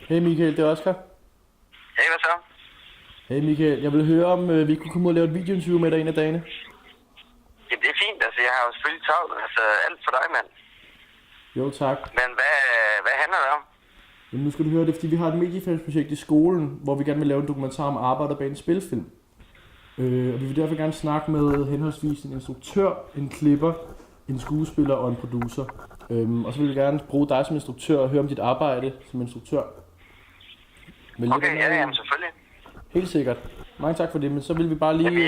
Hey Michael, det er Oscar. Hey, hvad så? Hey Michael, jeg vil høre, om vi kunne komme ud og lave et videointerview med dig en af dagene. Jamen, det er fint. Altså, jeg har jo selvfølgelig travlt. Altså, alt for dig, mand. Jo tak. Men hvad handler det om? Jamen, nu skal du høre det, fordi vi har et mediefilmsprojekt i skolen, hvor vi gerne vil lave en dokumentar om arbejdet bag en spilfilm. Og vi vil derfor gerne snakke med henholdsvis en instruktør, en klipper, en skuespiller og en producer. Og så vil vi gerne bruge dig som instruktør og høre om dit arbejde som instruktør. Okay, jamen selvfølgelig. Helt sikkert. Mange tak for det, men så vil vi bare lige... Nej,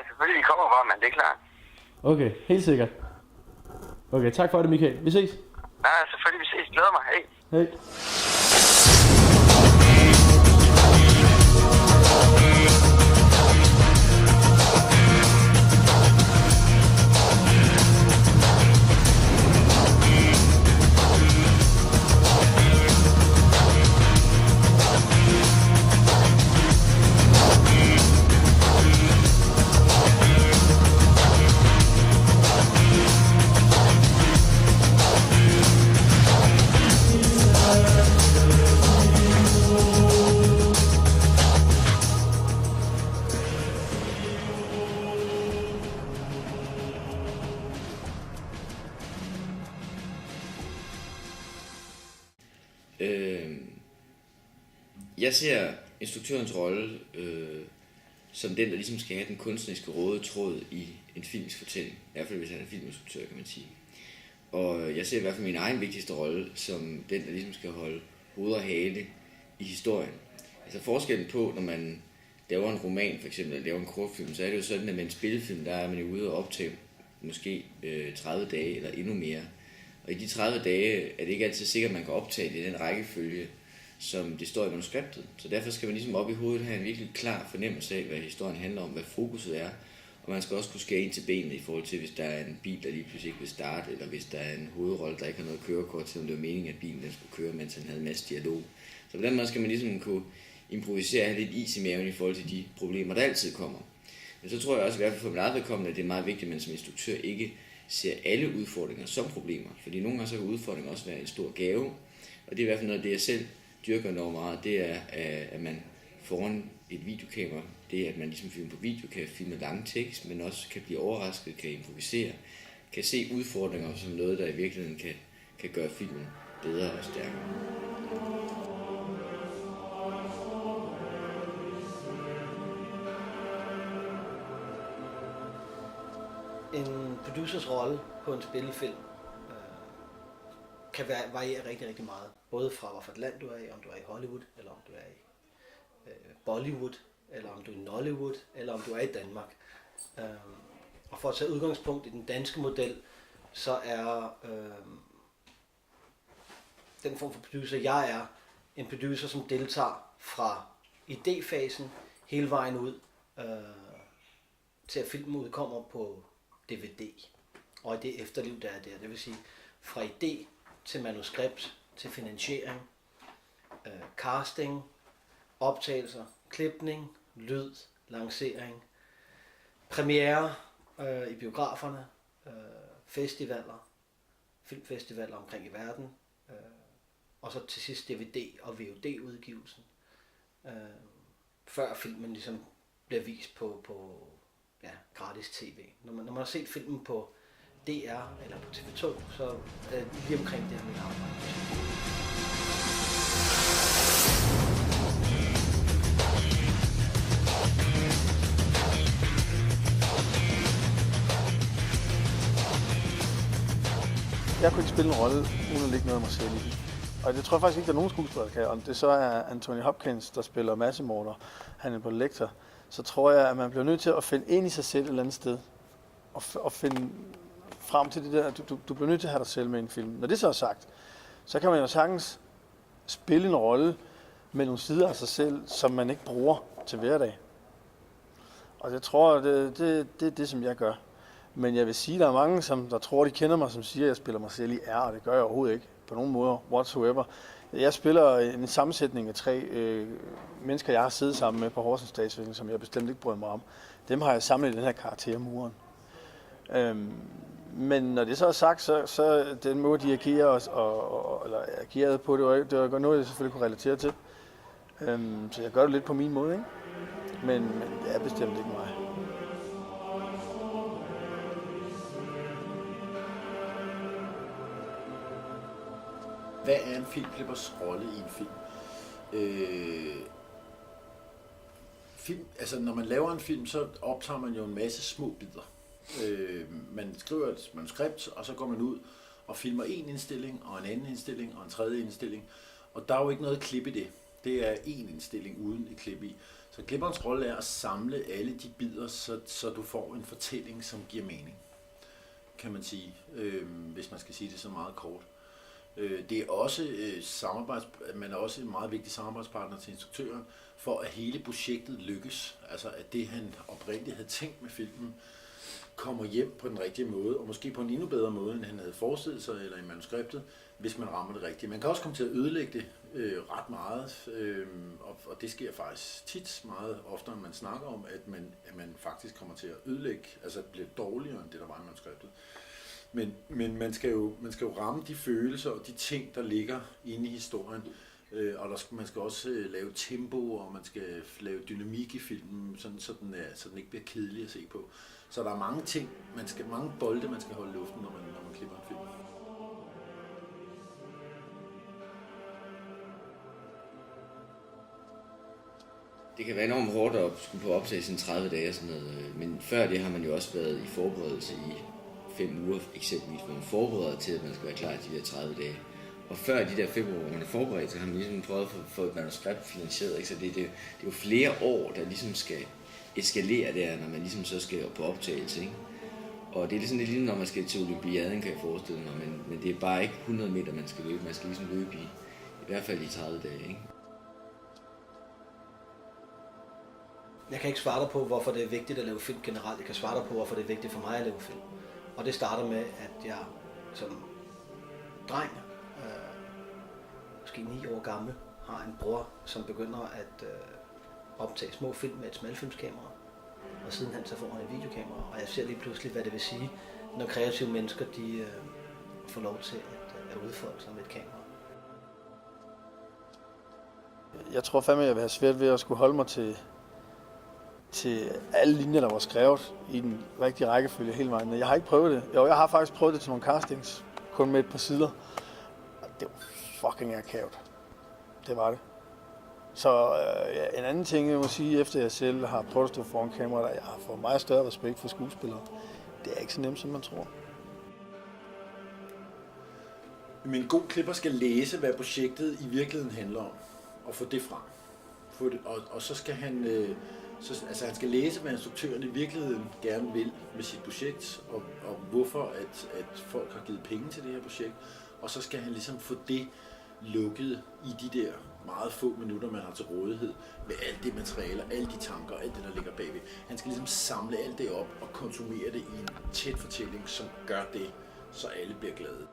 selvfølgelig, vi kommer bare, mand. Det er klart. Okay, helt sikkert. Okay, tak for det, Michael. Vi ses. Nej, selvfølgelig, vi ses. Glæder mig. Hej. Hej. Jeg ser instruktørens rolle som den, der ligesom skal have den kunstneriske røde tråd i en films fortælling. I hvert fald hvis han er filminstruktør, kan man sige. Og jeg ser i hvert fald min egen vigtigste rolle som den, der ligesom skal holde hoved og hale i historien. Altså forskellen på, når man laver en roman for eksempel, eller laver en kortfilm, så er det jo sådan, at med en spillefilm, der er man jo ude og optage måske 30 dage eller endnu mere. Og i de 30 dage er det ikke altid sikkert, at man kan optage det i den rækkefølge, som det står i manuskriptet. Så derfor skal man ligesom op i hovedet have en virkelig klar fornemmelse af, hvad historien handler om, hvad fokuset er. Og man skal også kunne skære ind til benet i forhold til, hvis der er en bil, der lige pludselig ikke vil starte, eller hvis der er en hovedrolle, der ikke har noget kørekort til, om det var meningen, at bilen den skulle køre, mens han havde en masse dialog. Så på den måde skal man ligesom kunne improvisere og have lidt is i maven i forhold til de problemer, der altid kommer. Men så tror jeg også, i hvert fald for mit eget vedkommende, at det er meget vigtigt, at man som instruktør ikke ser alle udfordringer som problemer. Fordi nogle gange så kan udfordringer også være en stor gave. Og det er i hvert fald noget af det, jeg selv dyrker enormt meget, det er, at man foran et videokamera, det er, at man ligesom filmer på video, kan filme lang tekst, men også kan blive overrasket, kan improvisere, kan se udfordringer som noget, der i virkeligheden kan gøre filmen bedre og stærkere. En producers rolle på en spillefilm kan variere rigtig, rigtig meget. Både fra hvorfor et land du er i, om du er i Hollywood, eller om du er i Bollywood, eller om du er i Nollywood, eller om du er i Danmark. Og for at tage udgangspunkt i den danske model, så er den form for producer, jeg er, en producer, som deltager fra idéfasen hele vejen ud til at filmen udkommer på DVD. Og i det efterliv, der er der. Det vil sige, fra idé til manuskript, til finansiering, casting, optagelser, klipning, lyd, lancering, premiere i biograferne, festivaler, filmfestivaler omkring i verden, og så til sidst DVD og VOD-udgivelsen, før filmen ligesom bliver vist på gratis tv. Når man har set filmen på DR eller på TV2, så er det lige omkring det her mit arbejde. Jeg kunne ikke spille en rolle, uden at lægge noget af mig selv i. Og det tror jeg faktisk ikke, der er nogen skuespillere, der kan. Om det så er Anthony Hopkins, der spiller massemorder, Hannibal Lecter, så tror jeg, at man bliver nødt til at finde ind i sig selv et eller andet sted. Og finde frem til det der, du bliver nødt til at have dig selv med i en film. Når det så er sagt, så kan man jo sagtens spille en rolle med nogle sider af sig selv, som man ikke bruger til hverdag. Og jeg tror, det er det, som jeg gør. Men jeg vil sige, at der er mange, der tror, de kender mig, som siger, at jeg spiller mig selv i R, og det gør jeg overhovedet ikke. På nogen måde, whatsoever. Jeg spiller en sammensætning af 3 mennesker, jeg har siddet sammen med på Horsens Statsvækning, som jeg bestemt ikke bryder mig om. Dem har jeg samlet i den her karakter Muren. Men når det så er sagt, så den måde, de agerer eller agerede på, det var noget, jeg selvfølgelig kunne relatere til. Så jeg gør det lidt på min måde, ikke? Men det er bestemt ikke mig. Hvad er en filmklippers rolle i en film? Altså, når man laver en film, så optager man jo en masse små bidder. Man skriver et manuskript, og så går man ud og filmer en indstilling, og en anden indstilling, og en tredje indstilling. Og der er jo ikke noget klip i det. Det er en indstilling uden et klip i. Så klipperens rolle er at samle alle de bidder, så du får en fortælling, som giver mening, kan man sige, hvis man skal sige det så meget kort. Det er også man er også en meget vigtig samarbejdspartner til instruktøren, for at hele projektet lykkes. Altså at det, han oprindeligt havde tænkt med filmen, kommer hjem på den rigtige måde, og måske på en endnu bedre måde, end han havde forestillet sig, eller i manuskriptet, hvis man rammer det rigtigt. Man kan også komme til at ødelægge det ret meget, og det sker faktisk tit meget oftere, end man snakker om, at man faktisk kommer til at ødelægge, altså at det bliver dårligere, end det, der var i manuskriptet. Men man skal jo ramme de følelser og de ting, der ligger inde i historien, og man skal også lave tempo, og man skal lave dynamik i filmen, så den ikke bliver kedelig at se på. Så der er mange ting, mange bolde, man skal holde i luften, når man klipper en film. Det kan være enormt hårdt at skulle på optagelse i 30 dage og sådan noget, men før det har man jo også været i forberedelse i 5 uger eksempelvis, hvor man forbereder til, at man skal være klar til de der 30 dage. Og før de der 5 uger, hvor man er forberedt, så har man ligesom prøvet at få et manuskript finansieret. Ikke? Så det er jo flere år, der ligesom skal eskalere der, når man ligesom så skal på optagelse. Ikke? Og det er ligesom lidt når man skal til Olympiaden, kan jeg forestille mig, men det er bare ikke 100 meter, man skal løbe. Man skal ligesom løbe i hvert fald i 30 dage. Ikke? Jeg kan ikke svare dig på, hvorfor det er vigtigt at lave film generelt. Jeg kan svare dig på, hvorfor det er vigtigt for mig at lave film. Og det starter med, at jeg som dreng, måske 9 år gammel, har en bror, som begynder at optage små film med et smalfilmskamera. Og sidenhen så får han et videokamera, og jeg ser lige pludselig, hvad det vil sige, når kreative mennesker de får lov til at udfolde sig med et kamera. Jeg tror fandme, jeg vil have svært ved at skulle holde mig til alle linjer, der var skrevet i den rigtige rækkefølge hele vejen. Jeg har ikke prøvet det. Jo, jeg har faktisk prøvet det til nogle castings, kun med et par sider. Og det var fucking akavet. Det var det. Så en anden ting, jeg må sige, efter jeg selv har prøvet at stå foran kameraet, at jeg har fået meget større respekt for skuespillere. Det er ikke så nemt, som man tror. Men en god klipper skal læse, hvad projektet i virkeligheden handler om, og få det frem. Og så skal han... han skal læse, hvad instruktøren i virkeligheden gerne vil med sit projekt, og hvorfor at folk har givet penge til det her projekt. Og så skal han ligesom få det lukket i de der meget få minutter, man har til rådighed, med alt det materiale, alle de tanker, alt det, der ligger bagved. Han skal ligesom samle alt det op og konsumere det i en tæt fortælling, som gør det, så alle bliver glade.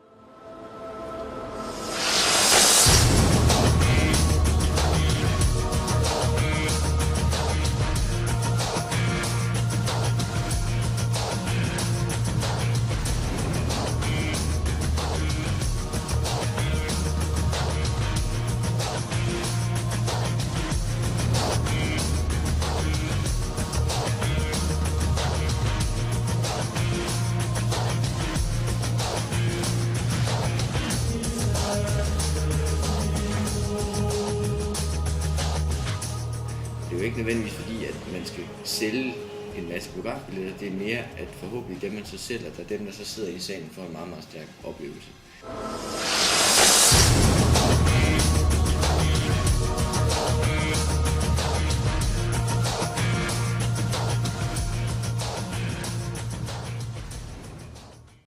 Det er jo ikke nødvendigvis fordi, at man skal sælge en masse biografbilletter. Det er mere, at forhåbentlig dem, man så sælger, der er dem, der så sidder i salen for en meget, meget stærk oplevelse.